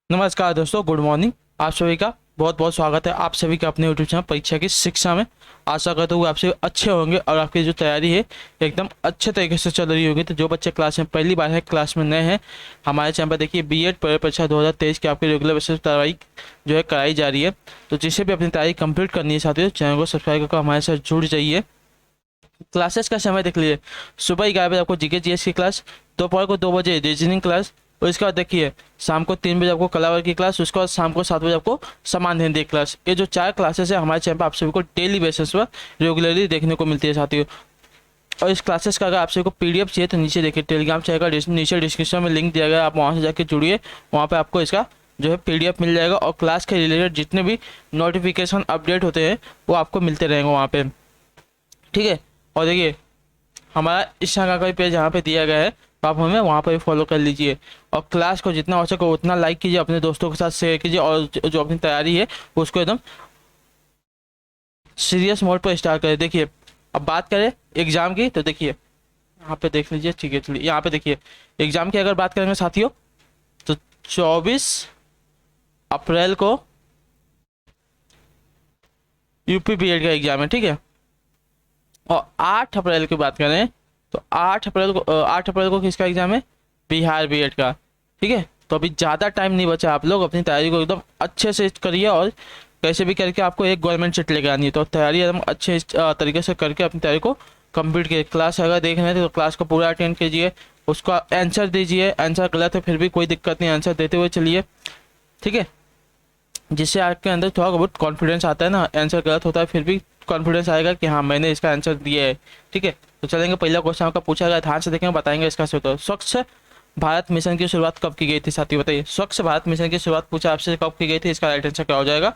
नमस्कार दोस्तों, good morning. आप सभी का बहुत बहुत स्वागत है आप सभी का अपने यूट्यूब चैनल परीक्षा की शिक्षा में। आशा करता हूँ आप सभी अच्छे होंगे और आपकी जो तैयारी है एकदम अच्छे तरीके से चल रही होगी। तो जो बच्चे क्लास में पहली बार है, क्लास में नए हैं, हमारे चैनल पर देखिए बीएड परीक्षा 2023 की आपकी रेगुलर बेसिस तैयारी जो है कराई जा रही है। तो जिसे भी अपनी तैयारी कंप्लीट करनी है साथियों, चैनल को सब्सक्राइब करके हमारे साथ जुड़ जाइए। क्लासेस का समय देख लीजिए, सुबह 11 बजे आपको जीके जीएस की क्लास, दोपहर को 2 बजे रीजनिंग क्लास, और इसके बाद देखिए शाम को 3 बजे आपको कला वर्ग की क्लास, उसके बाद शाम को 7 बजे आपको समान हिंदी क्लास। ये जो 4 क्लासेस है हमारे चैनल पर आप सभी को डेली बेसिस पर रेगुलरली देखने को मिलती है साथियों। और इस क्लासेस का अगर आप सभी को पीडीएफ चाहिए तो नीचे देखिए टेलीग्राम चैनल का नीचे डिस्क्रिप्शन में लिंक दिया गया है, आप वहाँ से जाकर जुड़िए। वहाँ पर आपको इसका जो है पीडीएफ मिल जाएगा और क्लास के रिलेटेड जितने भी नोटिफिकेशन अपडेट होते हैं वो आपको मिलते रहेंगे वहाँ पे, ठीक है। और देखिए हमारा इंस्टाग्राम का पेज यहाँ पे दिया गया है, तो आप हमें वहाँ पर भी फॉलो कर लीजिए। और क्लास को जितना हो सके उतना लाइक कीजिए, अपने दोस्तों के साथ शेयर कीजिए, और जो अपनी तैयारी है उसको एकदम सीरियस मोड पर स्टार्ट करें। देखिए अब बात करें एग्जाम की, तो देखिए यहाँ पे देख लीजिए, ठीक है चलिए यहाँ पे देखिए एग्जाम की अगर बात करेंगे साथियों, तो 24 अप्रैल को यूपी बीएड का एग्जाम है, ठीक है। और 8 अप्रैल की बात करें तो 8 अप्रैल को किसका एग्जाम है? बिहार बीएड का, ठीक है। तो अभी ज़्यादा टाइम नहीं बचा, आप लोग अपनी तैयारी को एकदम अच्छे से करिए और कैसे भी करके आपको एक गवर्नमेंट सीट लेकर आनी है। तो तैयारी एकदम अच्छे तरीके से करके अपनी तैयारी को कंप्लीट कीजिए। क्लास अगर देख रहे हैं तो क्लास को पूरा अटेंड कीजिए, उसका आंसर दीजिए। आंसर गलत है फिर भी कोई दिक्कत नहीं, आंसर देते हुए चलिए, ठीक है। जिससे आपके अंदर थोड़ा बहुत कॉन्फिडेंस आता है ना, आंसर गलत होता है फिर भी कॉन्फिडेंस आएगा कि हाँ मैंने इसका आंसर दिया है, ठीक है। तो चलेंगे, पहला क्वेश्चन आपका पूछा गया, ध्यान से देखेंगे, बताएंगे इसका सही उत्तर। स्वच्छ भारत मिशन की शुरुआत कब की गई थी साथियों, बताइए। स्वच्छ भारत मिशन की शुरुआत पूछा आपसे कब की गई थी, इसका राइट आंसर क्या हो जाएगा?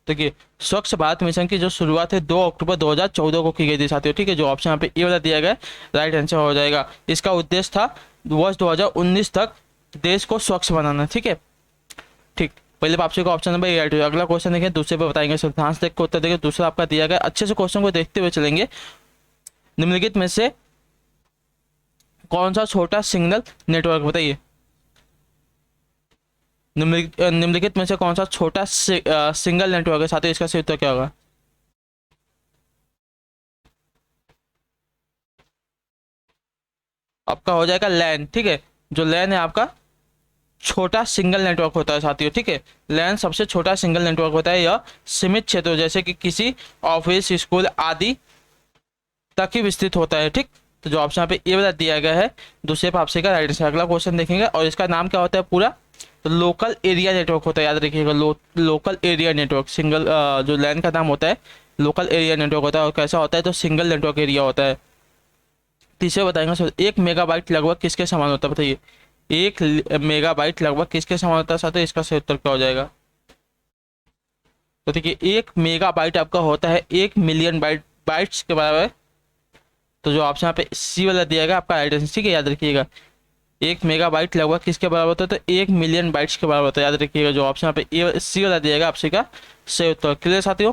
देखिए स्वच्छ भारत मिशन की जो शुरुआत है 2 अक्टूबर 2014 को की गई थी साथियों, ठीक है। जो ऑप्शन यहाँ पे ए वाला दिया गया है राइट आंसर हो जाएगा। इसका उद्देश्य था वर्ष 2019 तक देश को स्वच्छ बनाना, ठीक है। ठीक, पहले आपसे को ऑप्शन नंबर ए राइट हो। अगला क्वेश्चन देखें, दूसरे पे बताएंगे, सब ध्यान से देख के उत्तर देंगे। दूसरा आपका दिया गया, अच्छे से क्वेश्चन को देखते हुए चलेंगे। निम्नलिखित में से कौन सा छोटा सिग्नल नेटवर्क, बताइए। निम्नलिखित में से कौन सा छोटा सिंगल नेटवर्क है साथियों, इसका सही उत्तर क्या होगा? आपका हो जाएगा लैन, ठीक है। जो लैन है आपका छोटा सिंगल नेटवर्क होता है साथियों, ठीक है। लैन सबसे छोटा सिंगल नेटवर्क होता है। यह सीमित क्षेत्रों जैसे कि किसी ऑफिस, स्कूल आदि तक ही विस्तृत होता है, ठीक। तो जो ऑप्शन यहाँ पे ए वाला दिया गया है दूसरे पे आपसे का राइट आंसर। अगला क्वेश्चन देखेंगे और इसका नाम क्या होता है पूरा, तो लोकल एरिया नेटवर्क होता है, याद रखिएगा। लोकल एरिया नेटवर्क, सिंगल जो लैन का नाम होता है लोकल एरिया नेटवर्क होता है। और कैसा होता है, तो सिंगल नेटवर्क एरिया होता है। तीसरे बताएंगे सर, 1 मेगाबाइट लगभग किसके समान होता है, बताइए। 1 मेगाबाइट लगभग किसके समान होता है साथियों, इसका सही उत्तर क्या हो जाएगा? तो देखिए 1 मेगाबाइट आपका होता है 1 मिलियन बाइट्स के बराबर है। तो जो ऑप्शन यहाँ पे सी वाला दिया गया आपका राइट आंसर, ठीक है, याद रखिएगा। 1 मेगाबाइट लगभग किसके बराबर होता है, तो 1 मिलियन बाइट्स के बराबर होता है, याद रखिएगा। जो ऑप्शन यहाँ पे ए सी वाला दिया गया आपसे का सही उत्तर। क्लियर साथियों?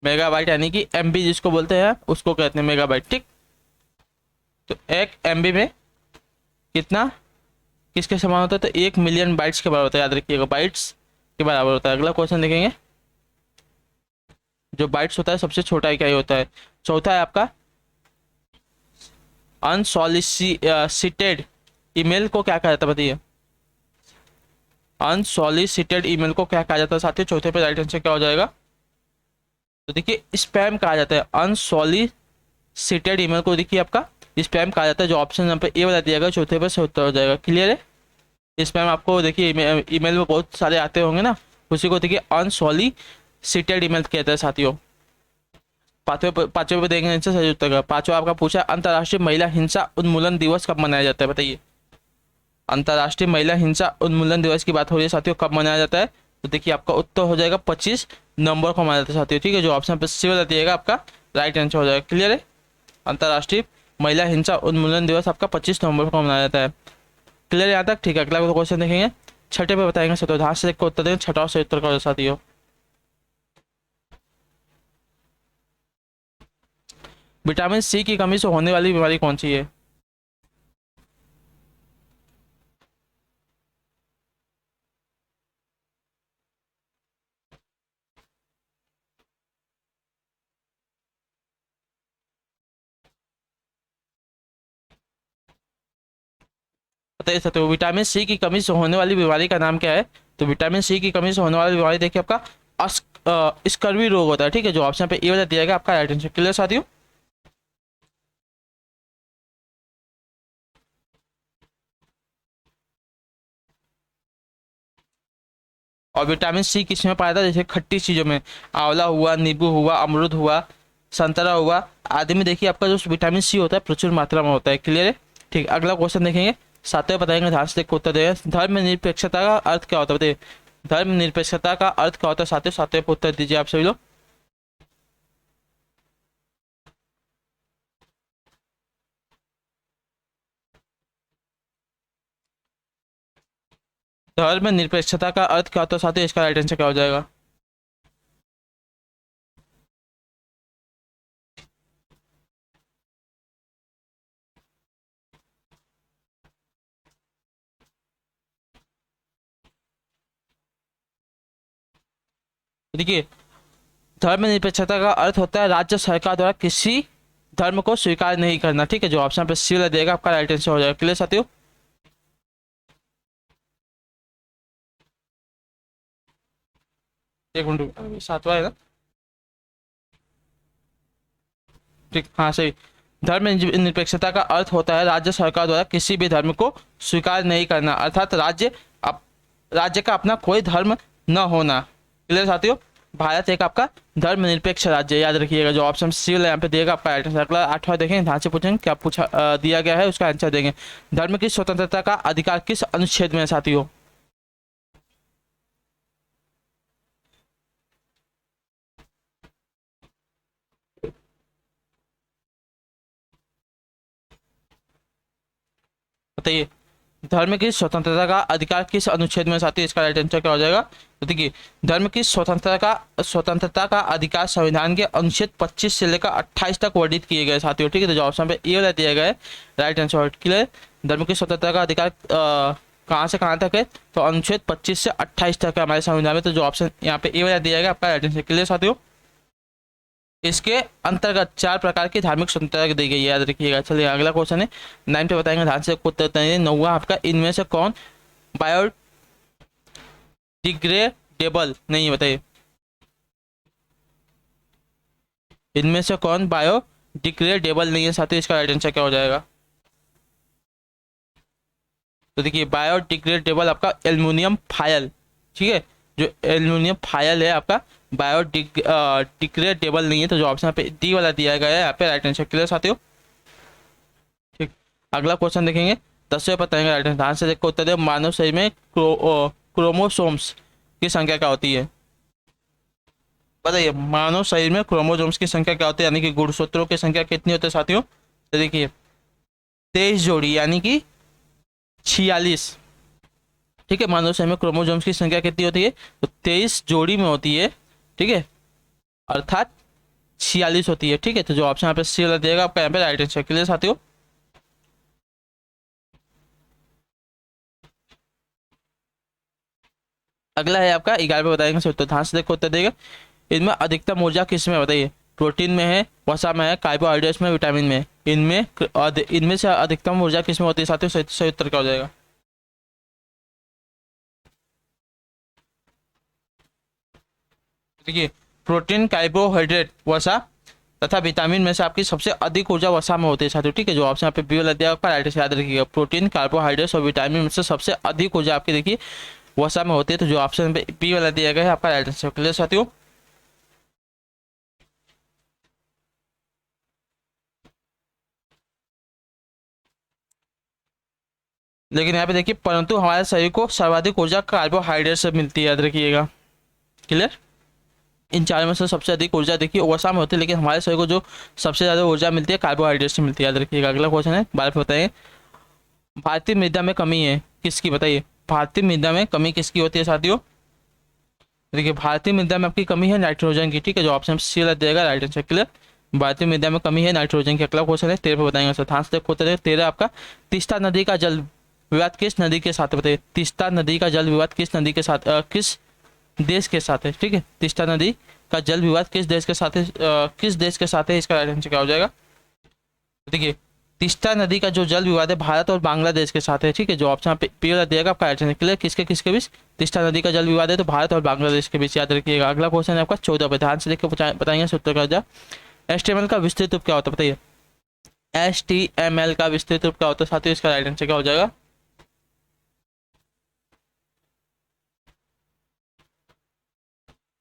मेगाबाइट यानी कि एमबी जिसको बोलते हैं उसको कहते हैं मेगाबाइट, ठीक। तो 1 MB में कितना किसके समान होता है, तो 1 मिलियन बाइट्स के बराबर होता है, याद रखिएगा, बाइट्स के बराबर होता है। अगला क्वेश्चन देखेंगे, जो बाइट्स होता है सबसे छोटा इकाई होता है। चौथा है आपका अनसॉलिसिटेड ईमेल को क्या कहा जाता है, बताइए। अनसॉलिसिटेड ईमेल को क्या कहा जाता है साथियों, चौथे पे राइट आंसर क्या हो जाएगा? तो देखिए स्पैम कहा जाता है। अनसॉलिसिटेड ईमेल को देखिए आपका स्पैम कहा जाता है। जो ऑप्शन नंबर ए वाला दिया गया चौथे पे सही उत्तर हो जाएगा। क्लियर है? स्पैम आपको देखिए ईमेल में बहुत सारे आते होंगे ना, उसी को देखिए अनसॉलिसिटेड ईमेल कहते हैं साथियों। पांचवें पे देखेंगे आंसर सही उत्तर का। पांचवा आपका पूछा, अंतर्राष्ट्रीय महिला हिंसा उन्मूलन दिवस कब मनाया जाता है, बताइए। अंतर्राष्ट्रीय महिला हिंसा उन्मूलन दिवस की बात हो रही है साथियों, कब मनाया जाता है? तो देखिए आपका उत्तर हो जाएगा 25 नवंबर को मनाया जाता है साथियों, ठीक है। जो ऑप्शन पे सी वाला दिएगा आपका राइट आंसर हो जाएगा। क्लियर है? अंतर्राष्ट्रीय महिला हिंसा उन्मूलन दिवस आपका 25 नवंबर को मनाया जाता है। क्लियर यहाँ तक? ठीक है, अगला क्वेश्चन देखेंगे, छठे पे बताएंगे साथियों। ध्यान से देखकर उत्तर देंगे, छठा और सही उत्तर का साथियों। विटामिन सी की कमी से होने वाली बीमारी कौन सी है? बता सकते हो विटामिन सी की कमी से होने वाली बीमारी का नाम क्या है? तो विटामिन सी की कमी से होने वाली बीमारी देखिए आपका स्कर्वी रोग होता है, ठीक है, जो ऑप्शन पे ए वाला दिया गया आपका राइट आंसर। क्लियर साथियों? और विटामिन सी किसमें पाया था? जैसे खट्टी चीजों में, आंवला हुआ, नींबू हुआ, अमरूद हुआ, संतरा हुआ आदि में देखिए आपका जो विटामिन सी होता है प्रचुर मात्रा में होता है। क्लियर है? ठीक, अगला क्वेश्चन देखेंगे, सातवें बताएंगे, ध्यान से देखकर उत्तर देगा। धर्म निरपेक्षता का अर्थ क्या होता है बताइए? धर्म निरपेक्षता का अर्थ क्या होता है साथियों? सातवें पे उत्तर दीजिए आप सभी लोग। धर्म निरपेक्षता का अर्थ क्या होता है साथियों? इसका राइट आंसर क्या हो जाएगा? देखिए, धर्मनिरपेक्षता का अर्थ होता है राज्य सरकार द्वारा किसी धर्म को स्वीकार नहीं करना, ठीक है, जो ऑप्शन पे सी वाला देगा आपका राइट आंसर हो जाएगा। क्लियर साथियों? एक मिनट, सातवां है ना? ठीक, हाँ सही। धर्म निरपेक्षता का अर्थ होता है राज्य सरकार द्वारा किसी भी धर्म को स्वीकार नहीं करना, अर्थात राज्य का अपना कोई धर्म न होना। क्लियर साथियों? भारत एक आपका धर्मनिरपेक्ष राज्य है, याद रखिएगा, जो ऑप्शन सी वाला यहाँ पे देगा आपका राइट आंसर। अगला आठवां देखें, ध्यान से पूछेंगे क्या पूछा दिया गया है, उसका आंसर देंगे। धर्म की स्वतंत्रता का अधिकार किस अनुच्छेद में है साथियों? बताइए, धर्म की स्वतंत्रता का अधिकार किस अनुच्छेद में साथी? इसका राइट आंसर क्या हो जाएगा? तो देखिए, धर्म की स्वतंत्रता का अधिकार संविधान के अनुच्छेद 25 से लेकर 28 तक वर्णित किए गए साथियों, ठीक है, तो जो ऑप्शन पे ए वाला दिया गया है राइट आंसर। क्लियर? धर्म की स्वतंत्रता का अधिकार कहाँ से कहाँ तक है? तो अनुच्छेद 25 से 28 तक है हमारे संविधान में, तो जो ऑप्शन यहाँ पे ए वाला दिया गया आपका राइट आंसर। क्लियर साथियों? इसके अंतर्गत 4 प्रकार की धार्मिक स्वतंत्रता दी गई है, याद रखिएगा। चलिए अगला क्वेश्चन है, 9 पे बताएंगे, ध्यान से उत्तर देंगे। 9वां आपका, इनमें से कौन बायोडिग्रेडेबल नहीं है बताइए? इनमें से कौन बायोडिग्रेडेबल नहीं है साथियों? इसका राइट आंसर क्या हो जाएगा? तो देखिए, बायोडिग्रेडेबल आपका एल्युमिनियम फायल, ठीक है, जो एल्युमिनियम फायल है आपका बायोडिग्रेडेबल नहीं है, तो जो ऑप्शन पे डी वाला दिया गया है यहाँ पे राइट आंसर। क्लियर साथियों? ठीक, अगला क्वेश्चन देखेंगे, 10वें बताएंगे राइट आंसर। ध्यान से देखो उत्तर दे। मानव शरीर में क्रोमोसोम्स की संख्या क्या होती है? बताइए, मानव शरीर में क्रोमोसोम्स की संख्या क्या होती है, यानी कि गुणसूत्रों की संख्या कितनी होती है साथियों? तो देखिए, 23 जोड़ी, यानी कि 46, ठीक है। मानव शरीर में क्रोमोसोम्स की संख्या कितनी होती है? तो 23 जोड़ी में होती है, ठीक है, अर्थात 46 होती है, ठीक है, तो जो ऑप्शन यहाँ पे सी वाला देगा आपका यहाँ पे राइट आंसर। क्लियर साथियों? अगला है आपका 11 पे बताएंगे, तो ध्यान से देखो उत्तर देगा। इनमें अधिकतम ऊर्जा किस में बताइए? प्रोटीन में है, वसा में है, कार्बोहाइड्रेट्स में, विटामिन में। इनमें से अधिकतम ऊर्जा किस में होती है साथियों? सही उत्तर क्या हो जाएगा? देखिए, प्रोटीन, कार्बोहाइड्रेट, वसा तथा विटामिन में से आपकी सबसे अधिक ऊर्जा वसा में होती है साथियों, ठीक है, जो ऑप्शन यहाँ पे बी वाला दिया आपका राइट आंसर। याद रखिएगा, प्रोटीन, कार्बोहाइड्रेट्स और विटामिन में से सबसे अधिक ऊर्जा आपकी देखिए वसा में होती है, तो जो ऑप्शन पे बी वाला दिया गया है आपका राइट आंसर। क्लियर साथियों? लेकिन यहाँ पे देखिए, परंतु हमारे शरीर को सर्वाधिक ऊर्जा कार्बोहाइड्रेट से मिलती है, याद रखिएगा। क्लियर? इन चारों में से सबसे अधिक ऊर्जा देखिए वसा में होती है, लेकिन हमारे शरीर को जो सबसे ज़्यादा ऊर्जा मिलती है कार्बोहाइड्रेट से मिलती है, याद रखिएगा। अगला क्वेश्चन है, 12 पे बताइए, भारतीय मृदा में कमी है किसकी? बताइए, भारतीय मृदा में कमी किसकी होती है साथियों? देखिए, भारतीय मृदा में आपकी कमी है नाइट्रोजन की, ठीक है, जो ऑप्शन सी वाला देगा राइट आंसर। क्लियर? भारतीय मृदा में कमी है नाइट्रोजन की। अगला क्वेश्चन है 13 पे बताएंगे सर, ध्यान से देखो। 13 आपका तीस्ता नदी का जल विवाद किस नदी के साथ है? बताइए तीस्ता नदी का जल विवाद किस नदी के साथ, किस देश के साथ है? ठीक है, तीस्ता नदी का जल विवाद किस देश के साथ है, किस देश के साथ है? इसका राइट आंसर क्या हो जाएगा? देखिए तीस्ता नदी का जो जल विवाद है भारत और बांग्लादेश के साथ है। ठीक है, जो ऑप्शन पे पी दिएगा आपका राइट आंसर। क्लियर, किसके किसके बीच तीस्ता नदी का जल विवाद है? तो भारत और बांग्लादेश के बीच, याद रखिएगा। अगला क्वेश्चन है आपका 14 पे, ध्यान से देखकर बताएंगे उत्तर का जाए। HTML का विस्तृत रूप क्या होता है? बताइए HTML का विस्तृत रूप क्या होता है साथियों? इसका राइट आंसर क्या हो जाएगा?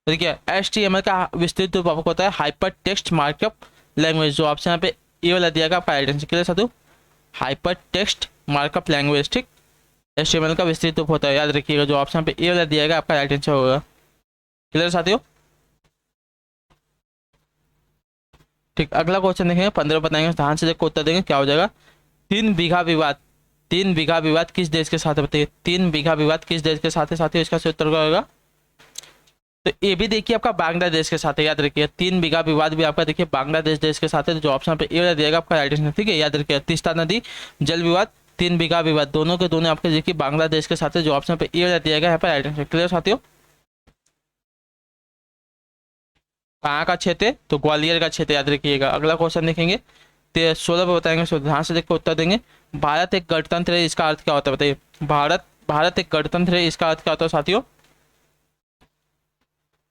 देखिए HTML का विस्तृत रूप आपको होता है हाइपर टेक्स्ट मार्कअप लैंग्वेज। जो ऑप्शन यहाँ पे ये वाला दिया गया आपका राइट आंसर। क्लियर साथियों, हाइपर टेक्स्ट मार्कअप लैंग्वेज। ठीक, HTML का विस्तृत रूप होता है, याद रखिएगा। जो ऑप्शन पे ये वाला दिया गया आपका राइट आंसर होगा। क्लियर साथियों, ठीक। अगला क्वेश्चन देखेंगे 15 बताएंगे, ध्यान से देखो उत्तर देंगे क्या हो जाएगा। 3 बीघा विवाद, 3 बीघा विवाद किस देश के साथ है? बताइए 3 बीघा विवाद किस देश के साथ है साथियों? इसका सही उत्तर क्या होगा? तो ये भी देखिए आपका बांग्लादेश के साथ है, याद रखिए। 3 बीघा विवाद भी आपका देखिए बांग्लादेश देश के साथ है। तो जो ऑप्शन पे ये दिएगा आपका राइट आंसर। ठीक है, याद रखिए तीस्ता नदी जल विवाद 3 बीघा विवाद दोनों के दोनों आपके देखिए बांग्लादेश के साथ है। जो ऑप्शन पे ये दिएगा यहाँ पे राइट आंसर। क्लियर साथियों, कहाँ का क्षेत्र है? तो ग्वालियर का क्षेत्र, याद रखिएगा। अगला क्वेश्चन देखेंगे 16 पे बताएंगे, सो ध्यान से देखकर उत्तर देंगे। भारत एक गणतंत्र है, इसका अर्थ क्या होता है? बताइए भारत भारत एक गणतंत्र है, इसका अर्थ क्या होता है साथियों?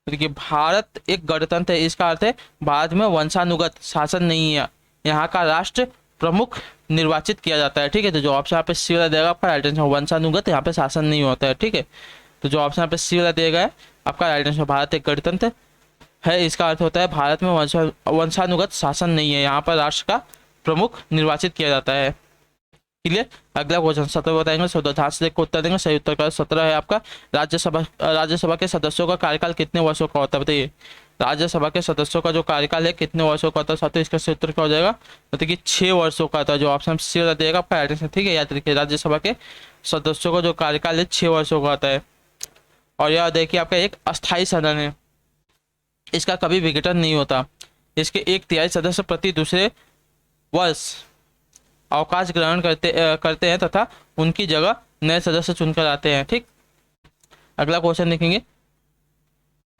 देखिए भारत एक गणतंत्र है, इसका अर्थ है भारत में वंशानुगत शासन नहीं है, यहाँ का राष्ट्र प्रमुख निर्वाचित किया जाता है। ठीक है, तो जो ऑप्शन यहाँ पे सी वाला देगा आपका राइट आंसर। वंशानुगत यहाँ पे शासन नहीं होता है। ठीक है, तो जो ऑप्शन यहाँ पे सी वाला देगा है आपका राइट आंसर। भारत एक गणतंत्र है, इसका अर्थ होता है भारत में वंशानुगत शासन नहीं है, यहाँ पर राष्ट्र का प्रमुख निर्वाचित किया जाता है। क्लियर। अगला क्वेश्चन 17 बताएंगे, ध्यान से देखकर उत्तर देंगे। सही उत्तर का 17 है आपका राज्यसभा के सदस्यों का कार्यकाल कितने वर्षों का होता है? बताइए राज्यसभा के सदस्यों का जो कार्यकाल है कितने वर्षों का होता है साथियों? इसका सही उत्तर क्या हो जाएगा? मतलब कि 6 वर्षों का था। जो ऑप्शन सी वाला देगा आपका राइट आंसर। ठीक है, याद रखिए राज्यसभा के सदस्यों का जो कार्यकाल है 6 वर्षों का होता है। और यह देखिए आपका एक अस्थायी सदन है, इसका कभी विघटन नहीं होता। इसके 1/3 सदस्य प्रति दूसरे वर्ष अवकाश ग्रहण करते हैं तथा उनकी जगह नए सदस्य चुनकर आते हैं। ठीक, अगला क्वेश्चन देखेंगे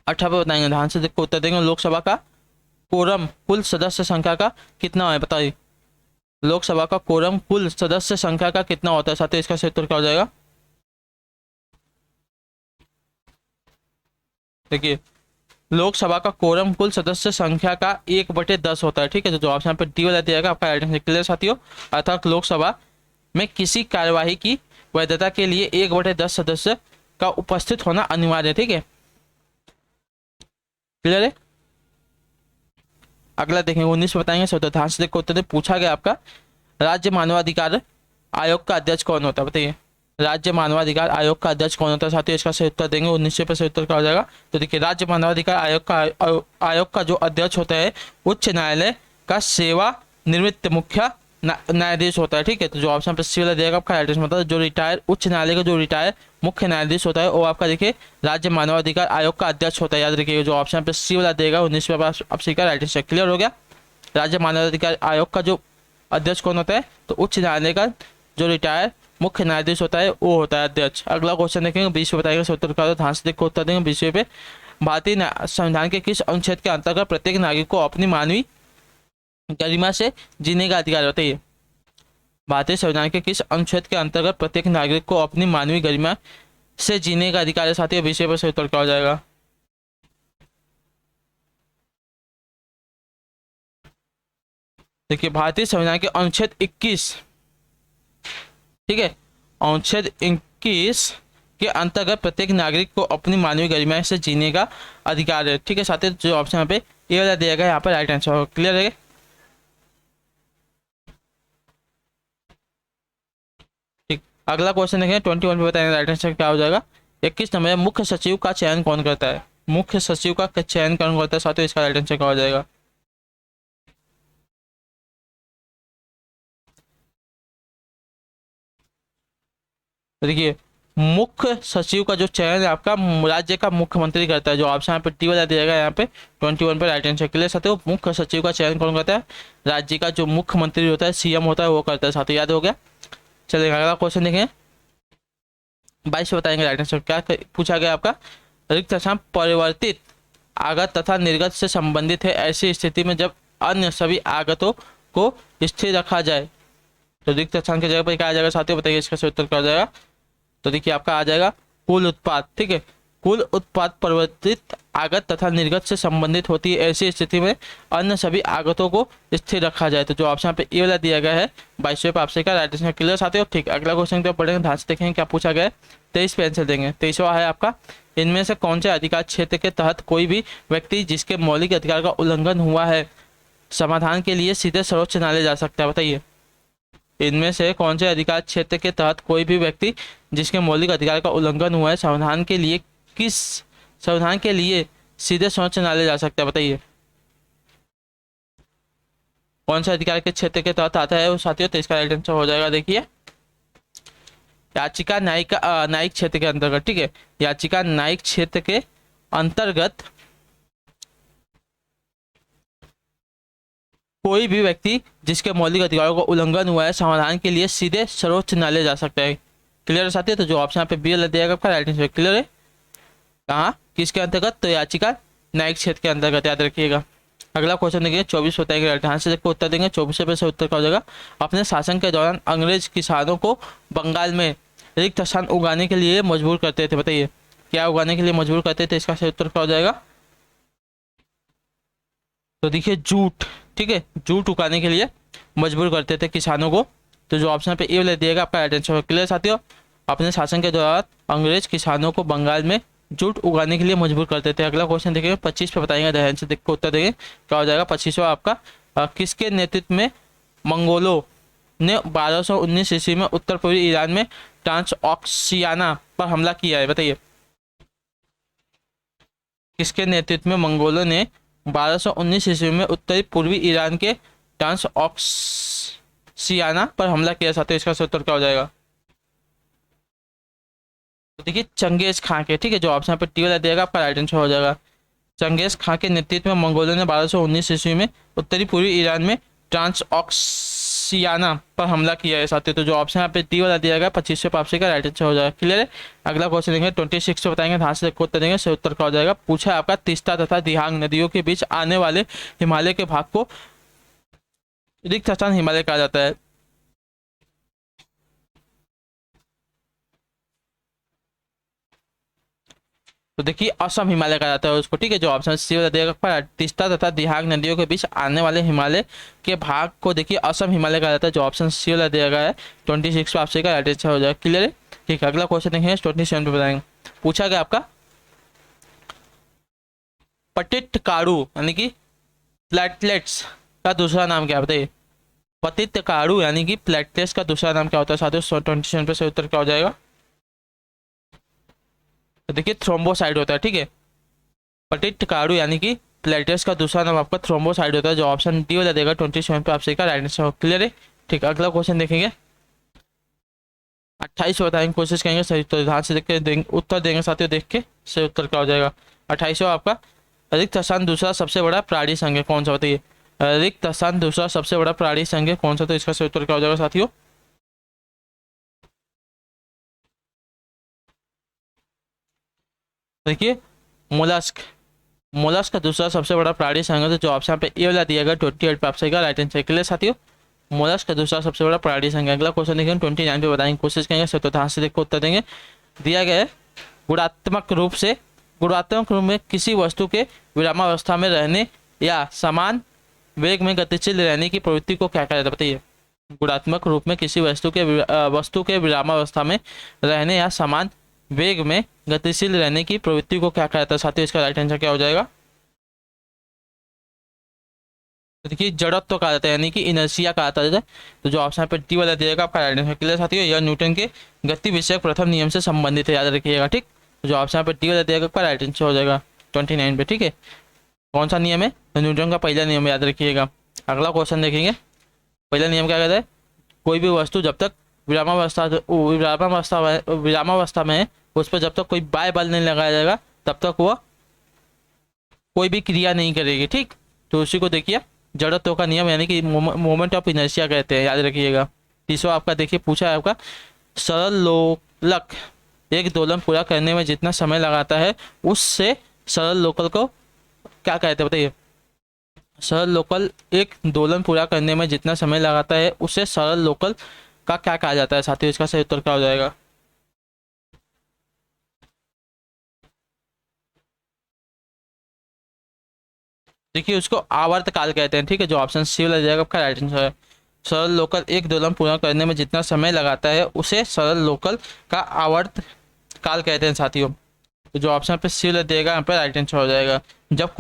18 पे बताएंगे, ध्यान से देखो उत्तर देंगे। लोकसभा का कोरम कुल सदस्य संख्या का कितना है? बताइए लोकसभा का कोरम कुल सदस्य संख्या का कितना होता है साथियों? इसका सही उत्तर क्या हो जाएगा? देखिए लोकसभा का कोरम कुल सदस्य संख्या का 1/10 होता है। ठीक है, तो जो ऑप्शन पे डी वाला दिया गया आपका राइट आंसर। क्लियर साथियों, अर्थात लोकसभा में किसी कार्यवाही की वैधता के लिए 1/10 सदस्य का उपस्थित होना अनिवार्य है। ठीक है, क्लियर है। अगला देखेंगे 19 बताएंगे। ध्यान से देखो उत्तर पूछा गया आपका राज्य मानवाधिकार आयोग का अध्यक्ष कौन होता है? बताइए राज्य मानवाधिकार आयोग का अध्यक्ष कौन होता है साथियों? इसका सही उत्तर देंगे 19 पे सही उत्तर क्या हो जाएगा? तो देखिए राज्य मानवाधिकार आयोग का जो अध्यक्ष होता है उच्च न्यायालय का सेवानिवृत्त मुख्य न्यायाधीश होता है। ठीक है, तो जो ऑप्शन पे सी वाला देगा आपका राइट आंसर। मतलब जो रिटायर उच्च न्यायालय का जो रिटायर मुख्य न्यायाधीश होता है वो आपका देखिए राज्य मानवाधिकार आयोग का अध्यक्ष होता है। याद रखिएगा जो ऑप्शन पे सी वाला देगा 19 पे आप सी का राइट आंसर। क्लियर हो गया। राज्य मानवाधिकार आयोग का जो अध्यक्ष कौन होता है? तो उच्च न्यायालय का जो रिटायर मुख्य न्यायाधीश होता है वो होता है अध्यक्ष। अगला क्वेश्चन देखेंगे 20 पे बताएंगे उत्तर का, ध्यान से देखो उत्तर देंगे 20 पे। भारतीय संविधान के किस अनुच्छेद के अंतर्गत प्रत्येक नागरिक को अपनी मानवीय गरिमा से जीने का अधिकार होता है? भारतीय संविधान के किस अनुच्छेद के अंतर्गत प्रत्येक नागरिक को अपनी मानवीय गरिमा से जीने का अधिकार है साथियों? विषय पर सही उत्तर क्या हो जाएगा? देखिए भारतीय संविधान के अनुच्छेद 21, ठीक है, अनुच्छेद 21 के अंतर्गत प्रत्येक नागरिक को अपनी मानवीय गरिमा से जीने का अधिकार है। ठीक है साथियों, जो ऑप्शन यहाँ पे ये वाला दिया गया यहाँ पर राइट आंसर होगा। क्लियर है। ठीक, अगला क्वेश्चन देखें 21 पे बताएंगे राइट आंसर क्या हो जाएगा। 21 नंबर मुख्य सचिव का चयन कौन करता है? मुख्य सचिव का चयन कौन करता है साथियों? इसका राइट आंसर क्या हो जाएगा? देखिए मुख्य सचिव का जो चयन है आपका राज्य का मुख्यमंत्री करता है। जो ऑप्शन यहाँ पे टी वाला दिया गया यहाँ पे 21 पे राइट आंसर क्लियर साथियों। मुख्य सचिव का चयन कौन करता है? राज्य का जो मुख्यमंत्री होता है, सीएम होता है, वो करता है साथियों। याद हो गया? चलिए अगला क्वेश्चन देखें। 22 बताएंगे राइट आंसर। क्या पूछा गया आपका? रिक्त स्थान परिवर्तित आगत तथा निर्गत से संबंधित है ऐसी स्थिति में जब अन्य सभी आगतों को स्थिर रखा जाए। तो रिक्त स्थान की जगह पर क्या आ जाएगा साथियों? बताइए इसका सही उत्तर क्या हो जाएगा? तो देखिए आपका आ जाएगा कुल उत्पाद। ठीक है, कुल उत्पाद परिवर्तित आगत तथा निर्गत से संबंधित होती है ऐसी स्थिति में अन्य सभी आगतों को स्थिर रखा जाए। तो जो ऑप्शन पे ए वाला दिया गया है 22वें पे आपसे का राइट आंसर क्लियर साथियों। ठीक, अगला क्वेश्चन तो पढ़ेंगे, ध्यान से देखेंगे क्या पूछा गया है। 23 पे आंसर देंगे। 23वां है आपका, इनमें से कौन से अधिकार क्षेत्र के तहत कोई भी व्यक्ति जिसके मौलिक अधिकार का उल्लंघन हुआ है समाधान के लिए सीधे सर्वोच्च न्यायालय जा सकता है? बताइए इनमें से कौन से अधिकार क्षेत्र के तहत कोई भी व्यक्ति जिसके मौलिक अधिकार का उल्लंघन हुआ है समाधान के लिए सीधे सर्वोच्च न्यायालय जा सकता है? बताइए कौन से अधिकार के क्षेत्र के तहत आता है वो साथियों? तो इसका राइट आंसर हो जाएगा देखिए याचिका न्यायिक क्षेत्र के अंतर्गत। ठीक है, याचिका न्यायिक क्षेत्र के अंतर्गत कोई भी व्यक्ति जिसके मौलिक अधिकारों का उल्लंघन हुआ है समाधान के लिए सीधे सर्वोच्च न्यायालय जा सकता है। क्लियर है साथियों? तो जो ऑप्शन पे बी दिया आपका राइट आंसर क्लियर है। कहाँ किसके अंतर्गत? तो याचिका न्यायिक क्षेत्र के अंतर्गत, याद रखिएगा। अगला क्वेश्चन देखिए 24 बताएंगे राइट ध्यान से देखो उत्तर देंगे। 24 पे से उत्तर क्या हो जाएगा? अपने शासन के दौरान अंग्रेज किसानों को बंगाल में रिक्त स्थान उगाने के लिए मजबूर करते थे। बताइए क्या उगाने के लिए मजबूर करते थे? इसका सही उत्तर क्या हो जाएगा? तो देखिए जूट। ठीक है, जूट उगाने के लिए मजबूर करते थे किसानों को। तो जो ऑप्शन पे ए वाला दिएगा आपका राइट आंसर क्लियर साथियों। अपने शासन के दौरान अंग्रेज किसानों को बंगाल में जूट उगाने के लिए मजबूर करते थे। अगला क्वेश्चन देखिए 25 पे बताएंगे, ध्यान से देख को उत्तर देंगे क्या हो जाएगा। 25वां आपका किसके नेतृत्व में मंगोलों ने 1219 ईस्वी में उत्तर पूर्वी ईरान में ट्रांसऑक्सियाना पर हमला किया है? बताइए किसके नेतृत्व में मंगोलों ने 1219 ईस्वी में उत्तरी पूर्वी ईरान के ट्रांसऑक्सियाना पर हमला किया साथियों? इसका सही उत्तर क्या हो जाएगा? तो देखिए चंगेज खां के। ठीक है, जो ऑप्शन पे टी वाला देगा आपका राइट आंसर हो जाएगा। चंगेज खां के नेतृत्व में मंगोलों ने 1219 ईस्वी में उत्तरी पूर्वी ईरान में ट्रांसऑक्सियाना पर हमला किया है साथियों। तो जो ऑप्शन यहाँ पे टी वाला दिया गया 25वें आपसे का राइट आंसर हो जाएगा। क्लियर है? अगला क्वेश्चन देंगे 26 पे बताएंगे, ध्यान से उत्तर देंगे, सही उत्तर क्या हो जाएगा। पूछा है आपका तीस्ता तथा दिहांग नदियों के बीच आने वाले हिमालय के भाग को रिक्त स्थान हिमालय कहा जाता है। तो देखिए असम हिमालय कहा जाता है उसको। ठीक है, जो ऑप्शन सी वाला देगा तीस्ता तथा दिहांग नदियों के बीच आने वाले हिमालय के भाग को देखिए असम हिमालय कहा जाता है। जो ऑप्शन सी वाला दिया गया है 26 पे आपसे का राइट आंसर हो जाएगा। क्लियर है? ठीक है, अगला क्वेश्चन देखेंगे 27 पे बताएंगे। पूछा गया आपका पट्टिटकारू यानी कि प्लेटलेट्स का दूसरा नाम क्या है? बताइए पट्टिटकारू यानी कि प्लेटलेट्स का दूसरा नाम क्या होता है साथियों? 27 पे से उत्तर क्या हो जाएगा? तो देखिए थ्रोम्बोसाइट होता है। ठीक है, पट्टिटकारू यानी कि प्लेटलेट्स का दूसरा नाम आपका थ्रोम्बोसाइट होता है। जो ऑप्शन डी वाला देगा 27 पे आपसे का राइट आंसर क्लियर है। ठीक, अगला क्वेश्चन देखेंगे 28 बताएंगे, कोशिश करेंगे सही तो ध्यान से देख के देंगे उत्तर देंगे साथियों। देख के सही उत्तर क्या हो जाएगा? 28वां आपका रिक्त स्थान दूसरा सबसे बड़ा प्राणी संघ है कौन सा? बताइए रिक्त स्थान दूसरा सबसे बड़ा प्राणी संघ है कौन सा? तो इसका सही उत्तर क्या हो जाएगा साथियों? देखिए मोलस्क। मोलस्क का दूसरा सबसे बड़ा प्राणी संघ है। तो जो ऑप्शन पे ए वाला दिया गया 28 पे आपसे का राइट आंसर क्लियर साथियों। मोलस्क का दूसरा सबसे बड़ा प्राणी संघ है। अगला क्वेश्चन देखेंगे 29 पे बताएंगे, कोशिश करेंगे सही तो ध्यान से देख उत्तर देंगे। दिया गया है गुणात्मक रूप में किसी वस्तु के विरामावस्था में रहने या समान वेग में गतिशील रहने की प्रवृत्ति को क्या कहा जाता है? बताइए गुणात्मक रूप में किसी वस्तु के विरामावस्था में रहने या समान वेग में गतिशील रहने की प्रवृत्ति को क्या कहा जाता है साथियों? इसका राइट आंसर क्या हो जाएगा? देखिए जड़त्व कहा जाता है यानी कि इनर्शिया कहा जाता है। तो जो ऑप्शन पे टी वाला दिएगा आपका राइट आंसर क्लियर साथियों। यह न्यूटन के गति विषयक प्रथम नियम से संबंधित है, याद रखिएगा। ठीक, जो ऑप्शन पे टी वाला दिएगा आपका राइट आंसर हो जाएगा 29 पे। ठीक है, कौन सा नियम है? न्यूटन का पहला नियम, याद रखिएगा। अगला क्वेश्चन देखेंगे। पहला नियम क्या कहता है? कोई भी वस्तु जब तक विरामावस्था में है, उस पर जब तक कोई बाह्य बल नहीं लगाया जाएगा तब तक वह कोई भी क्रिया नहीं करेगी। ठीक, तो उसी को देखिए जड़त्व का नियम यानी कि मोमेंट ऑफ इनर्शिया कहते हैं, याद रखिएगा। तीसरा आपका देखिए पूछा है आपका, सरल लोलक एक दोलन पूरा करने में जितना समय लगाता है उससे सरल लोकल को क्या कहते हैं बताइए। सरल लोकल एक दोलन पूरा करने में जितना समय लगाता है उसे सरल लोकल का क्या कहा जाता है साथियों? इसका सही उत्तर क्या हो जाएगा? देखिए उसको आवर्त काल कहते हैं। ठीक है, जो ऑप्शन सी वाला जाएगा आपका राइट आंसर है। सरल लोकल एक दोलन पूरा करने में जितना समय लगाता है उसे सरल लोकल का आवर्त काल कहते हैं साथियों। तो जो ऑप्शन पे सी वाला देगा यहाँ पे राइट आंसर हो जाएगा। जब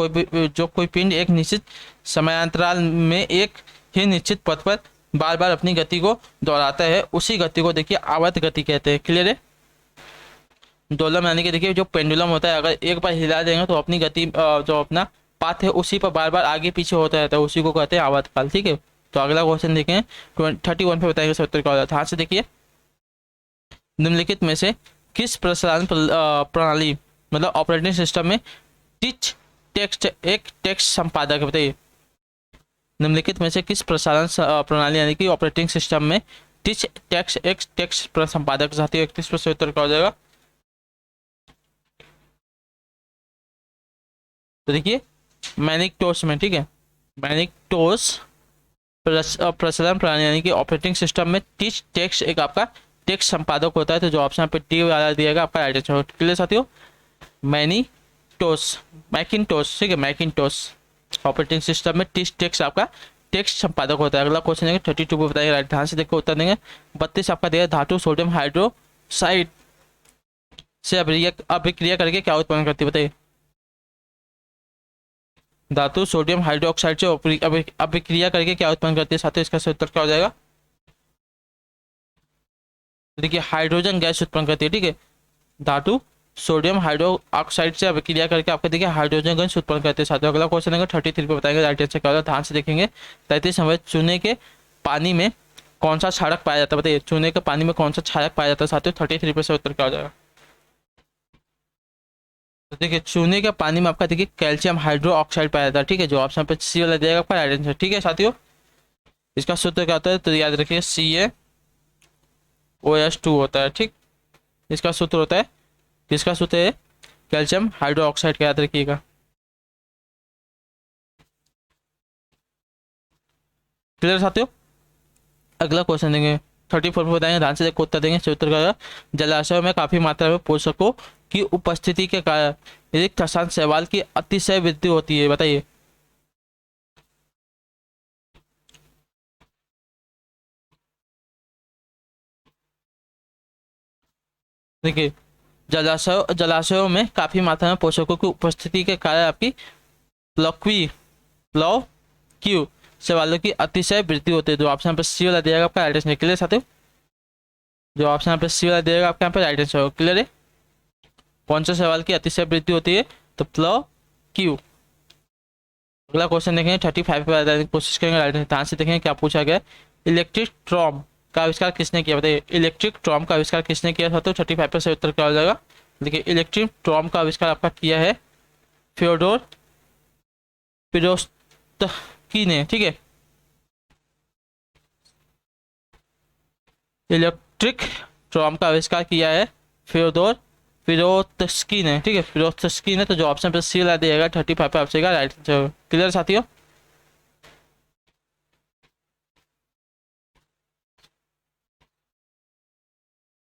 कोई पिंड एक निश्चित समयांतराल में एक ही निश्चित पथ पर बार बार अपनी गति को दोहराता है उसी गति को देखिए आवर्त गति कहते हैं। क्लियर है? दोलन यानी कि देखिए जो पेंडुलम होता है अगर एक बार हिला देंगे तो अपनी गति जो अपना पाथ है उसी पर बार बार आगे पीछे होता रहता है, उसी को कहते हैं आवर्तकाल। ठीक है, तो अगला क्वेश्चन देखें 31 पे बताएंगे सर उत्तर क्या हो जाता है। हाँ से देखिए, निम्नलिखित में से किस प्रसारण प्रणाली मतलब ऑपरेटिंग सिस्टम में टिच टेक्स्ट एक टेक्स्ट संपादक है? बताइए निम्नलिखित में से किस प्रसारण प्रणाली यानी कि ऑपरेटिंग सिस्टम में टिच टेक्स्ट एक टेक्स्ट संपादक साथियों? 31 पे उत्तर क्या हो जाएगा? तो देखिए मैनिकटोस में। ठीक है, मैनिकटोस प्रसारण प्रणाली यानी कि ऑपरेटिंग सिस्टम में टिच टेक्स्ट एक आपका टेक्स्ट संपादक होता है। तो जो ऑप्शन पे टी वाला दिएगा आपका राइट आंसर। क्लियर साथियों? मैकिन्टोस। ठीक है, मैकिन्टोस ऑपरेटिंग सिस्टम में टिच टेक्स्ट आपका टेक्स्ट संपादक होता है। अगला क्वेश्चन देंगे 32 पे बताइए, राइट ध्यान से देखो उत्तर देंगे। 32 आपका दिया धातु सोडियम हाइड्रोक्साइड से अभिक्रिया करके क्या उत्पन्न करती है? बताइए धातु सोडियम हाइड्रोक्साइड से अभिक्रिया करके क्या उत्पन्न करती है साथियों? इसका सही उत्तर क्या हो जाएगा? देखिए हाइड्रोजन गैस उत्पन्न करती है। ठीक है, धातु सोडियम हाइड्रोक्साइड से अभिक्रिया करके आपको देखिए हाइड्रोजन गैस उत्पन्न करते हैं साथियों। अगला क्वेश्चन है 33 पे बताएंगे राइट आंसर क्या होगा। ध्यान से देखेंगे 33 समय चूने के पानी में कौन सा क्षारक पाया जाता है? बताइए चूने के पानी में कौन सा क्षारक पाया जाता है साथियों? 33 पे से उत्तर क्या हो जाएगा? तो देखिए चूने के पानी में आपका देखिए कैल्शियम हाइड्रोक्साइड पाया जाता है। ठीक है, जो ऑप्शन पे सी वाला देगा आपका राइट आंसर। ठीक है साथियों, इसका सूत्र क्या होता है? तो याद रखिए CaOH2 होता है। ठीक, इसका सूत्र होता है, किसका सूत्र है? कैल्शियम हाइड्रोक्साइड का, याद रखिएगा। क्लियर साथियों? अगला क्वेश्चन देंगे 34 पे बताएंगे, ध्यान से देखो उत्तर देंगे। सूत्र का जलाशयों में काफी मात्रा में पोषकों की उपस्थिति के कारण रिक्त स्थान शैवाल की अतिशय वृद्धि होती है। बताइए देखिए जलाशयों में काफी मात्रा में पोषकों की उपस्थिति के कारण आपकी प्लव क्यू शैवालों की अतिशय वृद्धि होती है। जो ऑप्शन पर सी वाला दिएगा आपका राइट आंसर। क्लियर साथियों? जो ऑप्शन पे सी वाला दिएगा आपका यहाँ पे राइट आंसर। क्लियर है? कौन सा शैवाल की अतिशय वृद्धि होती है? तो प्लव क्यू। अगला क्वेश्चन देखेंगे 35 पे बताने की कोशिश करेंगे राइट आंसर। ध्यान से देखेंगे क्या पूछा गया। इलेक्ट्रिक ट्रॉम का आविष्कार किसने किया? बताइए इलेक्ट्रिक ट्रॉम का आविष्कार किसने किया था? तो 35 पे से उत्तर क्या हो जाएगा? देखिए इलेक्ट्रिक ट्रॉम का आविष्कार आपका किया है फ्योडोर पिरोत्स्की ने। ठीक है, इलेक्ट्रिक ट्रॉम का आविष्कार किया है फ्योदोर पिरोत्स्की ने। ठीक है, पिरोत्स्की ने। तो जो ऑप्शन पे सी ला दिएगा 35 पे आपसे राइट आंसर। क्लियर साथियों?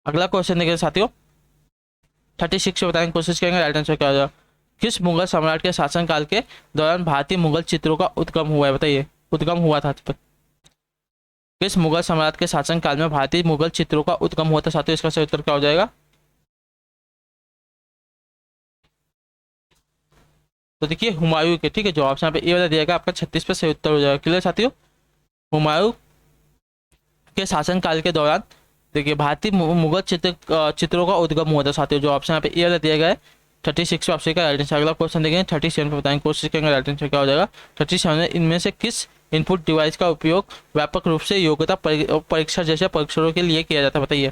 अगला क्वेश्चन देखिए साथियों 36 से बताने की कोशिश करेंगे राइट आंसर क्या होगा। किस मुगल सम्राट के शासनकाल के दौरान भारतीय मुगल चित्रों का उद्गम हुआ है? बताइए उद्गम हुआ था। किस मुगल सम्राट के शासनकाल में भारतीय मुगल चित्रों का उद्गम हुआ था साथियों? इसका सही उत्तर क्या हो जाएगा? तो देखिए हुमायूं के। ठीक है, जो ऑप्शन पे ए वाला दिएगा आपका 36 पे सही उत्तर हो जाएगा। क्लियर साथियों? हुमायूं के शासनकाल के दौरान देखिए भारतीय मुगल चित्रों का उद्गम हुआ था साथियों। जो ऑप्शन पे ए वाला दिया गया है 36 पे ऑप्शन का राइट आंसर। अगला क्वेश्चन देखेंगे 37 पे बताएंगे कोशिश करेंगे राइट आंसर क्या हो जाएगा। 37 में इनमें से किस इनपुट डिवाइस का उपयोग व्यापक रूप से योग्यता परीक्षा जैसे परीक्षणों के लिए किया जाता है? बताइए।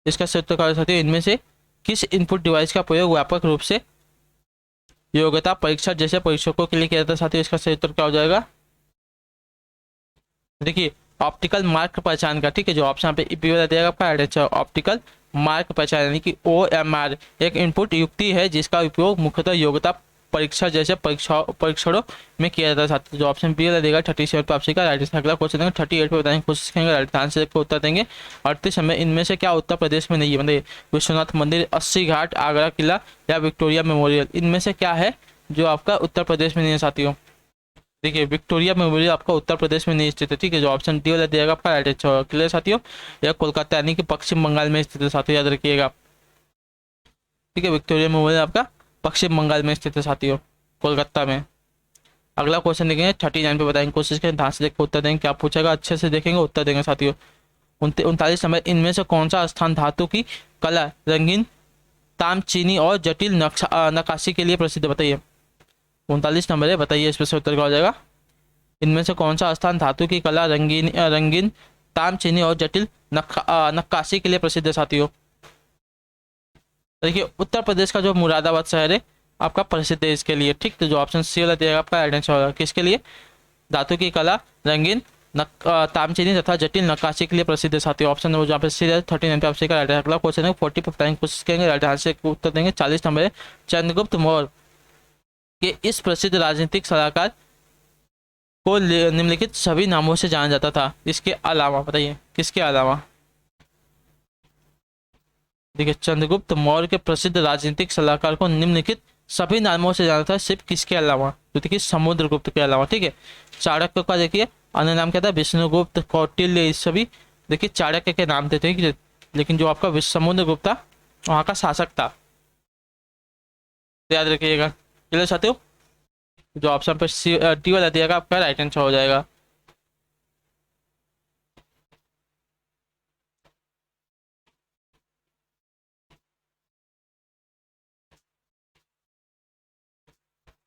इसका सही उत्तर क्या हो सकता है? इनमें से किस इनपुट डिवाइस का प्रयोग व्यापक रूप से योग्यता परीक्षा जैसे परीक्षकों के लिए किया जाता है साथियों? इसका सही उत्तर क्या हो जाएगा? देखिए, ऑप्टिकल मार्क पहचान का, ठीक है, जो ऑप्शन पे ईपी वाला दिया आपका राइट आंसर ऑप्टिकल मार्क पहचान यानी कि OMR एक इनपुट युक्ति है जिसका उपयोग मुख्यतः योग्यता परीक्षा जैसे परीक्षणों में किया जाता है साथियों। जो ऑप्शन बी वाला देगा 37 पे आपसे का राइट आंसर। अगला क्वेश्चन देंगे 38 पे बताएंगे, कोशिश करेंगे राइट आंसर को उत्तर देंगे। 38 में इनमें से क्या उत्तर प्रदेश में नहीं है? मतलब विश्वनाथ मंदिर, 80 घाट, आगरा किला या विक्टोरिया मेमोरियल, इनमें से क्या है जो आपका उत्तर प्रदेश में नहीं है साथियों? देखिए, विक्टोरिया मेमोरियल आपका उत्तर प्रदेश में नहीं स्थित है, ठीक है, जो ऑप्शन डी वाला दिएगा आपका राइट आंसर। क्लियर साथियों? यह कोलकाता यानी कि पश्चिम बंगाल में स्थित है साथियों, याद रखिएगा। ठीक है, विक्टोरिया मेमोरियल आपका पश्चिम बंगाल में स्थित है साथियों, कोलकाता में। अगला क्वेश्चन देखेंगे 39 पे बताएंगे, कोशिश करें ध्यान से देख के उत्तर देंगे, क्या पूछेगा अच्छे से देखेंगे उत्तर देंगे साथियों। 39 नंबर, इनमें से कौन सा स्थान धातु की कला, रंगीन, तामचीनी और जटिल नक्काशी के लिए प्रसिद्ध? बताइए। 39 नंबर है, बताइए इस पर से उत्तर क्या हो जाएगा? इनमें से कौन सा स्थान धातु की कला, रंगीन, तामचीनी और जटिल नक्काशी के लिए प्रसिद्ध है साथियों? देखिए, उत्तर प्रदेश का जो मुरादाबाद शहर है आपका प्रसिद्ध है इसके लिए, ठीक। तो जो ऑप्शन सी वाला दिएगा आपका राइट आंसर होगा। किसके लिए? धातु की कला, रंगीन, तामचीनी तथा जटिल नक्काशी के लिए प्रसिद्ध है साथियों। ऑप्शन नंबर जहाँ पे सी 39 पे आपसे का राइट। अगला क्वेश्चन है 40 पे बताएंगे, कोशिश करेंगे राइट आंसर को उत्तर देंगे। 40 नंबर है, चंद्रगुप्त मौर्य के इस प्रसिद्ध राजनीतिक सलाहकार को निम्नलिखित सभी नामों से जाना जाता था? इसके अलावा बताइए, किसके अलावा? देखिए, चंद्रगुप्त मौर्य के प्रसिद्ध राजनीतिक सलाहकार को निम्नलिखित सभी नामों से जाना था, सिर्फ किसके अलावा? तो देखिए, समुद्रगुप्त के अलावा, ठीक है। चाणक्य का देखिए अन्य नाम क्या था? विष्णुगुप्त, कौटिल्य, ये सभी देखिए चाणक्य के नाम थे, ठीक है। लेकिन जो आपका समुद्रगुप्त था वहाँ का शासक था, याद रखिएगा। चलिए साथियों, जो ऑप्शन पर डी वाला दिएगा आपका राइट आंसर हो जाएगा।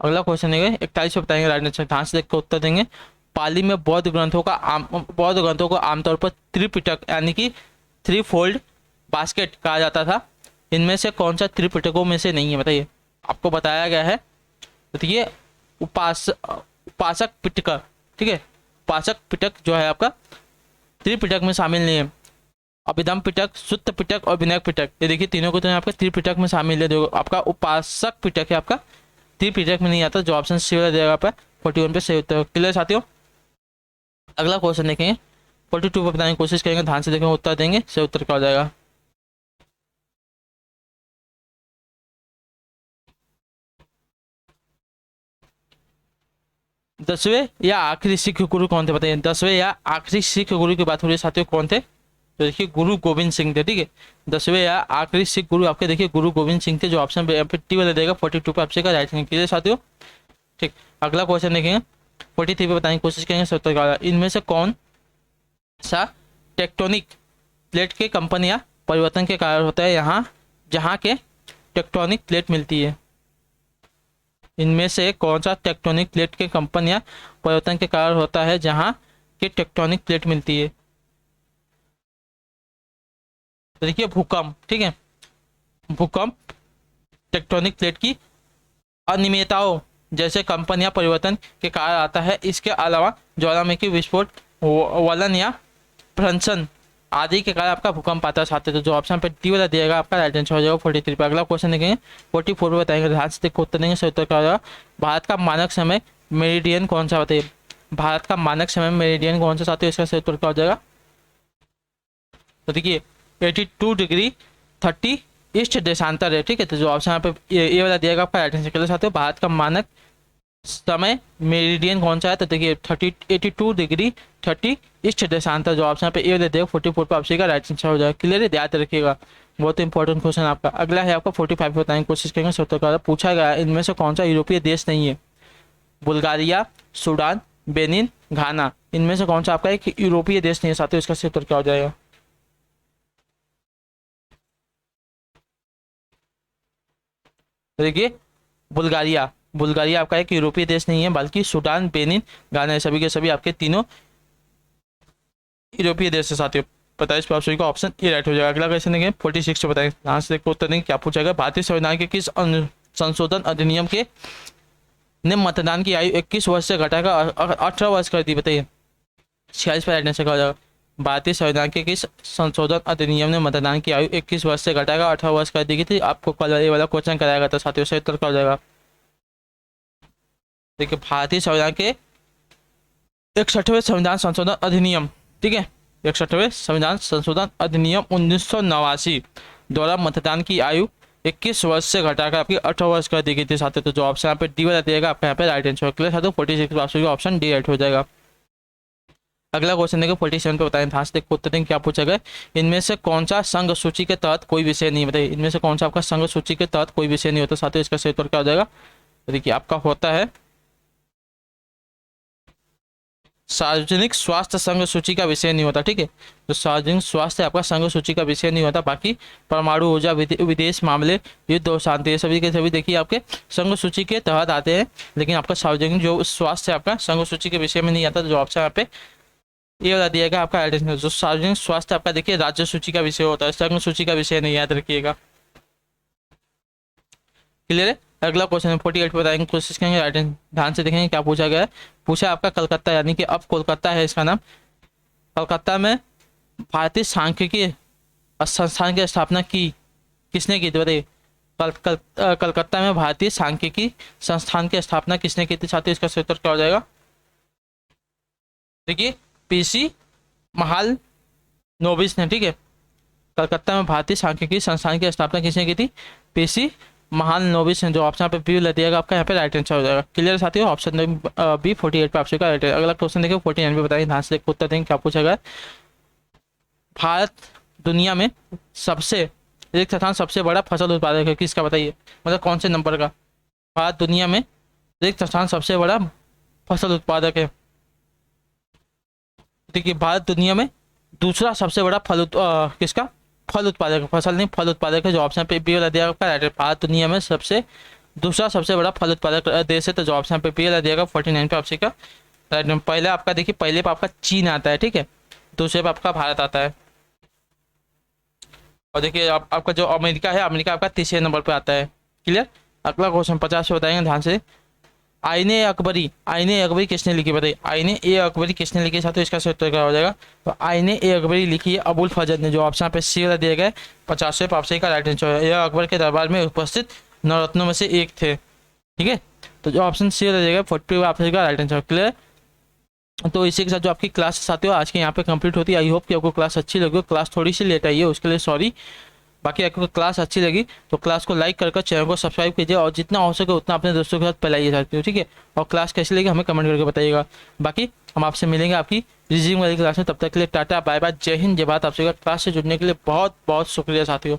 अगला क्वेश्चन है 41 पे बताएंगे राइट आंसर, ध्यान से देख के उत्तर देंगे। पाली में बौद्ध ग्रंथों को आमतौर पर त्रिपिटक यानी कि थ्री फोल्ड बास्केट कहा जाता था। इनमें से कौन सा त्रिपिटकों में से नहीं है? बताइए। आपको बताया गया है, देखिए उपासक पिटक, ठीक है, उपासक पिटक जो है आपका त्रिपिटक में शामिल नहीं है। अभिधम पिटक, सुत्त पिटक और विनय पिटक, ये देखिए तीनों को तो आपका त्रिपिटक में शामिल है। देखो, आपका उपासक पिटक है आपका त्रिपिटक में नहीं आता, जो ऑप्शन सी वाला देगा आपका 41 पे सही उत्तर। क्लियर साथियों? अगला क्वेश्चन देखेंगे 42 पे बताने की कोशिश करेंगे, ध्यान से देखेंगे उत्तर देंगे, सही उत्तर क्या हो जाएगा? दसवें या आखिरी सिख गुरु कौन थे? बताइए। 10वें या आखिरी सिख गुरु की बात हो रही है साथियों, कौन थे? तो देखिए, गुरु गोविंद सिंह थे, ठीक है। 10वें या आखिरी सिख गुरु आपके देखिए गुरु गोविंद सिंह थे, जो ऑप्शन टी वाला देगा 42 पे आपसे का राइट आंसर। क्लियर साथियों? ठीक। अगला क्वेश्चन देखेंगे 43 पे बताने की कोशिश करेंगे, सही उत्तर क्या होगा? इनमें से कौन सा टेक्टोनिक प्लेट के कंपनियां परिवर्तन के कारण होता है यहाँ जहाँ के टेक्टोनिक प्लेट मिलती है? इनमें से कौन सा टेक्टोनिक प्लेट के कंपनियां परिवर्तन के कारण होता है जहाँ की टेक्टोनिक प्लेट मिलती है? तो देखिए, भूकंप, ठीक है, भूकंप टेक्टोनिक प्लेट की अनियमितताओं जैसे कंपनियां परिवर्तन के कारण आता है। इसके अलावा ज्वालामुखी विस्फोट, वलन या भ्रंशन आदि के कारण आपका भूकंप आता है साथियों। तो जो ऑप्शन पे डी वाला दिएगा आपका राइट आंसर हो जाएगा 43 पे। अगला क्वेश्चन देखेंगे 44 पे बताएंगे, ध्यान से देखो उत्तर देंगे, सही उत्तर क्या हो जाएगा? भारत का मानक समय मेरिडियन कौन सा? बताइए। भारत का मानक समय मेरिडियन कौन सा साथियों? इसका सही उत्तर क्या हो जाएगा? तो देखिए 82 डिग्री 30 ईस्ट देशांतर है, ठीक है। तो जो ऑप्शन यहाँ पे ये वाला दिएगा आपका राइट आंसर। चलो साथियों, भारत का मानक समय मेरिडियन कौन सा है? तो देखिए 82 डिग्री 30 ईस्ट देशांतर, जो ऑप्शन पे ए वाला दिएगा 44 पे आपसे का राइट आंसर हो जाएगा। क्लियर है? याद रखिएगा, बहुत इंपॉर्टेंट क्वेश्चन आपका। अगला है आपका 45 पे बताने की कोशिश करेंगे, सत्तर का पूछा गया इनमें से कौन सा यूरोपीय देश नहीं है? बुल्गारिया, सूडान, बेनिन, घाना, इनमें से कौन सा आपका एक यूरोपीय देश नहीं है साथियों? इसका सही उत्तर क्या हो जाएगा? देखिए, बुल्गारिया बुल्गारिया आपका एक यूरोपीय देश नहीं है, बल्कि सूडान, बेनिन, गाना, सभी के सभी आपके तीनों यूरोपीय देश है साथियों। 45 पे आप सभी का ऑप्शन ए राइट हो जाएगा। अगला क्वेश्चन देखें 46 से बताएं, यहाँ से देखो उत्तर देंगे क्या पूछा गया। भारतीय संविधान के किस संशोधन अधिनियम के ने मतदान की आयु 21 वर्ष से घटाकर 18 वर्ष कर दी, बताइए। 46 पर राइट आंसर क्या हो जाएगा। भारतीय संविधान के किस संशोधन अधिनियम ने मतदान की आयु 21 वर्ष से घटाकर 18 वर्ष कर दी गई थी। आपको कल ये वाला क्वेश्चन कराया गया था साथियों, सही उत्तर क्या हो जाएगा। देखिए भारतीय संविधान के 61वें संविधान संशोधन अधिनियम, ठीक है, 61वें संविधान संशोधन अधिनियम 1989 द्वारा मतदान की आयु 21 वर्ष से घटाकर आपकी 18 वर्ष कर दी गई थी साथियों। तो जो ऑप्शन यहाँ पे डी वाला दिएगा आपका यहाँ पे राइट आंसर क्लियर साथियों। 46 ऑप्शन ऑप्शन डी राइट हो जाएगा। अगला क्वेश्चन देखो 47 पे बताएं, ध्यान से देखो उत्तर देंगे क्या पूछा गया। इनमें से कौन सा संघ सूची के तहत कोई विषय नहीं, बताइए। इनमें से कौन सा आपका संघ सूची के तहत कोई विषय नहीं होता साथियों, इसका सही उत्तर क्या हो जाएगा। देखिए आपका होता है सार्वजनिक स्वास्थ्य संघ सूची का विषय नहीं होता, ठीक है। तो सार्वजनिक स्वास्थ्य आपका संघ सूची का विषय नहीं होता। बाकी परमाणु ऊर्जा, विदेश मामले, युद्ध और शांति, ये सभी के सभी देखिए आपके संघ सूची के तहत आते हैं, लेकिन आपका सार्वजनिक जो स्वास्थ्य आपका संघ सूची के विषय में नहीं आता। तो जो ऑप्शन यहाँ पे ये बता दिएगा आपका जो सार्वजनिक स्वास्थ्य आपका देखिए राज्य सूची का विषय होता है, संघ सूची का विषय नहीं, याद रखिएगा। क्लियर है। अगला क्वेश्चन है 48 पे बताएंगे, कोशिश करेंगे राइट ध्यान से देखेंगे क्या पूछा गया है। पूछा आपका कलकत्ता, यानी कि अब कोलकाता है इसका नाम। कलकत्ता में भारतीय सांख्यिकी संस्थान की स्थापना की किसने की थी, बताइए। कलकत्ता में भारतीय सांख्यिकी संस्थान की स्थापना किसने की थी साथियों, इसका सही उत्तर क्या हो जाएगा। देखिए पीसी महालनोबिस ने, ठीक है। कलकत्ता में भारतीय सांख्यिकी संस्थान की स्थापना किसने की थी, पीसी महालनोबिस ने। जो ऑप्शन पे बी लग दिएगा आपका यहाँ पे राइट आंसर हो जाएगा। क्लियर साथियों, ऑप्शन बी 48 पे आपसे का राइट है। अगला क्वेश्चन देखिए 49 पे बताइए, ध्यान से उत्तर देंगे क्या पूछा गया। भारत दुनिया में सबसे एक स्थान सबसे बड़ा फसल उत्पादक है किसका, बताइए। मतलब कौन से नंबर का। भारत दुनिया में एक स्थान सबसे बड़ा फसल उत्पादक है। देखिए भारत दुनिया में दूसरा सबसे बड़ा किसका फल उत्पादक है, फसल नहीं फल उत्पादक है। जो ऑप्शन पे बी वाला दिया आपका राइट है। भारत दुनिया में दूसरा सबसे बड़ा फल उत्पादक देश है। तो जो ऑप्शन पे बी वाला दिएगा 49 पे आपसे का राइट। पहले आपका देखिए पहले पे आपका चीन आता है, ठीक है। दूसरे पे आपका भारत आता है। और देखिए आपका जो अमेरिका है, अमेरिका आपका तीसरे नंबर पे आता है। क्लियर। अगला क्वेश्चन 50 पे बताएंगे ध्यान से। आईने अकबरी किसने लिखी, बताइए। आईने ए अकबरी किसने लिखी साथियों, इसका सही उत्तर क्या हो जाएगा। तो आईने ए अकबरी लिखी है अबुल फजल ने। जो ऑप्शन पे सी वाला दिया गया 50वें पापसी का राइट आंसर है। यह अकबर के दरबार में उपस्थित नवरत्नों में से एक थे, ठीक है। तो जो ऑप्शन सी वाला दिया गया 40 पापसी का राइट आंसर। क्लियर। तो इसी के साथ जो आपकी क्लास साथियों आज के यहाँ पे कंप्लीट होती है। आई होप कि आपको क्लास अच्छी लगी। क्लास थोड़ी सी लेट आई है, उसके लिए सॉरी। बाकी आपको क्लास अच्छी लगी तो क्लास को लाइक करके चैनल को सब्सक्राइब कीजिए, और जितना हो सके उतना अपने दोस्तों के साथ फैलाइए साथियों, ठीक है। और क्लास कैसी लगी हमें कमेंट करके बताइएगा। बाकी हम आपसे मिलेंगे आपकी रिज्यूम वाली क्लास में। तब तक के लिए टाटा बाय बाय, जय हिंद, जय भारत। आपसे क्लास से जुड़ने के लिए बहुत बहुत शुक्रिया साथियों।